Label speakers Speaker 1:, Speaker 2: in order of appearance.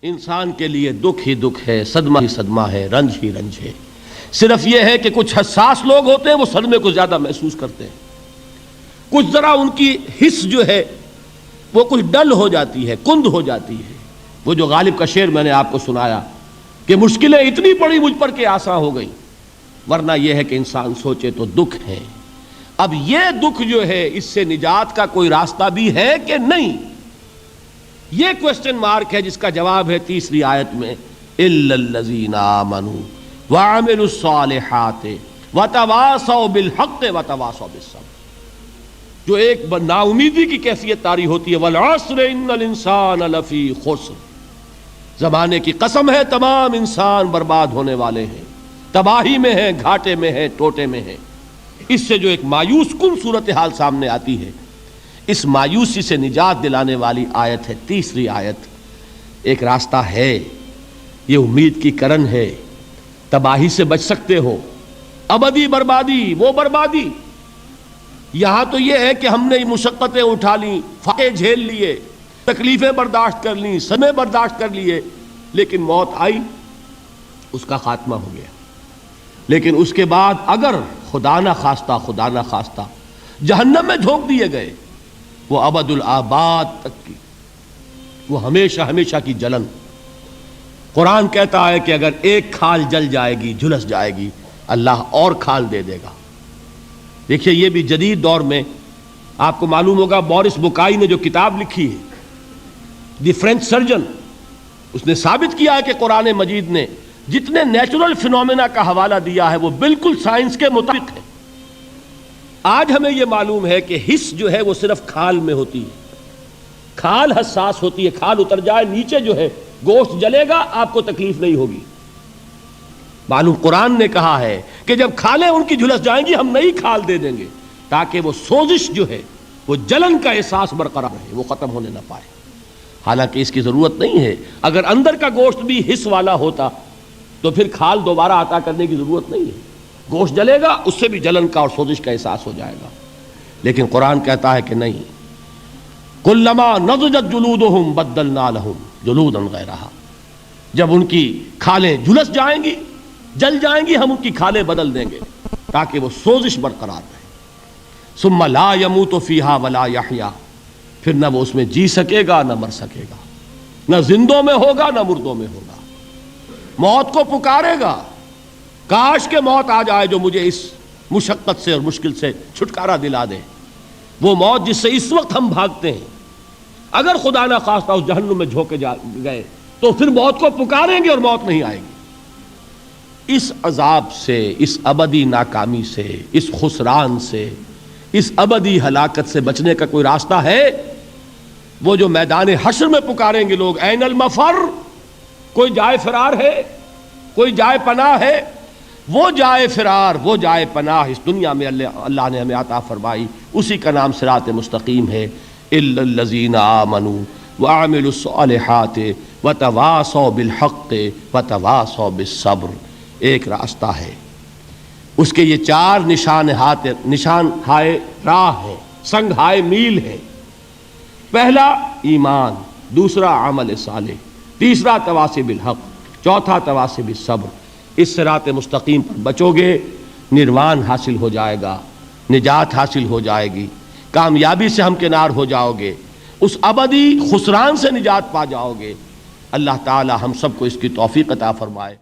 Speaker 1: انسان کے لیے دکھ ہی دکھ ہے، صدمہ ہی صدمہ ہے، رنج ہی رنج ہے۔ صرف یہ ہے کہ کچھ حساس لوگ ہوتے ہیں وہ صدمے کو زیادہ محسوس کرتے ہیں، کچھ ذرا ان کی حس جو ہے وہ کچھ ڈل ہو جاتی ہے، کند ہو جاتی ہے۔ وہ جو غالب کا شعر میں نے آپ کو سنایا کہ مشکلیں اتنی پڑی مجھ پر کہ آسان ہو گئی، ورنہ یہ ہے کہ انسان سوچے تو دکھ ہے۔ اب یہ دکھ جو ہے اس سے نجات کا کوئی راستہ بھی ہے کہ نہیں، یہ کوسچن مارک ہے، جس کا جواب ہے تیسری آیت میں اِلَّا الَّذِينَ آمَنُوا وَعَمِلُوا الصَّالِحَاتِ وَتَوَاصَوْا بِالْحَقِّ وَتَوَاصَوْا بِالصَّبْرِ۔ جو ایک نا امیدی کی کیفیت طاری ہوتی ہے، وَالْعَصْرِ إِنَّ الْإِنسَانَ لَفِي خُسْرٍ، زمانے کی قسم ہے تمام انسان برباد ہونے والے ہیں، تباہی میں ہیں، گھاٹے میں ہیں، ٹوٹے میں ہیں۔ اس سے جو ایک مایوس کن صورتحال سامنے آتی ہے، اس مایوسی سے نجات دلانے والی آیت ہے تیسری آیت۔ ایک راستہ ہے، یہ امید کی کرن ہے، تباہی سے بچ سکتے ہو، ابدی بربادی وہ بربادی۔ یہاں تو یہ ہے کہ ہم نے مشقتیں اٹھا لیں، فاقے جھیل لیے، تکلیفیں برداشت کر لیں، صدمے برداشت کر لیے، لیکن موت آئی، اس کا خاتمہ ہو گیا۔ لیکن اس کے بعد اگر خدا نہ خواستہ جہنم میں جھونک دیے گئے، وہ ابد الآباد تک کی، وہ ہمیشہ ہمیشہ کی جلن۔ قرآن کہتا ہے کہ اگر ایک کھال جل جائے گی، جھلس جائے گی، اللہ اور کھال دے دے گا۔ دیکھیے یہ بھی جدید دور میں آپ کو معلوم ہوگا، بورس بکائی نے جو کتاب لکھی ہے، دی فرینچ سرجن، اس نے ثابت کیا ہے کہ قرآن مجید نے جتنے نیچرل فینومینا کا حوالہ دیا ہے وہ بالکل سائنس کے مطابق ہے۔ آج ہمیں یہ معلوم ہے کہ حس جو ہے وہ صرف کھال میں ہوتی ہے، کھال حساس ہوتی ہے، کھال اتر جائے نیچے جو ہے گوشت جلے گا، آپ کو تکلیف نہیں ہوگی۔ معلوم قرآن نے کہا ہے کہ جب کھالیں ان کی جھلس جائیں گی، ہم نئی کھال دے دیں گے تاکہ وہ سوزش جو ہے، وہ جلن کا احساس برقرار رہے، وہ ختم ہونے نہ پائے۔ حالانکہ اس کی ضرورت نہیں ہے، اگر اندر کا گوشت بھی حس والا ہوتا تو پھر کھال دوبارہ عطا کرنے کی ضرورت نہیں ہے، گوشت جلے گا، اس سے بھی جلن کا اور سوزش کا احساس ہو جائے گا۔ لیکن قرآن کہتا ہے کہ نہیں، کلما نضجت جلودہم بدلنا لہم جلودا غیرہا، جب ان کی کھالیں جھلس جائیں گی، جل جائیں گی، ہم ان کی کھالیں بدل دیں گے تاکہ وہ سوزش برقرار رہے۔ ثم لا يموت فیہا ولا یحیا، پھر نہ وہ اس میں جی سکے گا نہ مر سکے گا، نہ زندوں میں ہوگا نہ مردوں میں ہوگا۔ موت کو پکارے گا، کاش کہ موت آ جائے جو مجھے اس مشقت سے اور مشکل سے چھٹکارا دلا دے۔ وہ موت جس سے اس وقت ہم بھاگتے ہیں، اگر خدا نہ خواستہ اس جہنم میں جھونکے گئے تو پھر موت کو پکاریں گے اور موت نہیں آئے گی۔ اس عذاب سے، اس ابدی ناکامی سے، اس خسران سے، اس ابدی ہلاکت سے بچنے کا کوئی راستہ ہے؟ وہ جو میدان حشر میں پکاریں گے لوگ، این المفر، کوئی جائے فرار ہے، کوئی جائے پناہ ہے؟ وہ جائے فرار، وہ جائے پناہ اس دنیا میں اللہ نے ہمیں عطا فرمائی، اسی کا نام صراط مستقیم ہے۔ الا الذین آمنوا وعملوا الصالحات وتواصوا بالحق وتواصوا بالصبر۔ ایک راستہ ہے، اس کے یہ چار نشان ہائے راہ ہیں، سنگ ہائے میل ہیں۔ پہلا ایمان، دوسرا عمل صالح، تیسرا تواصی بالحق، چوتھا تواصی بالصبر۔ اس صراط مستقیم پر بچو گے، نروان حاصل ہو جائے گا، نجات حاصل ہو جائے گی، کامیابی سے ہمکنار ہو جاؤ گے، اس ابدی خسران سے نجات پا جاؤ گے۔ اللہ تعالی ہم سب کو اس کی توفیق عطا فرمائے۔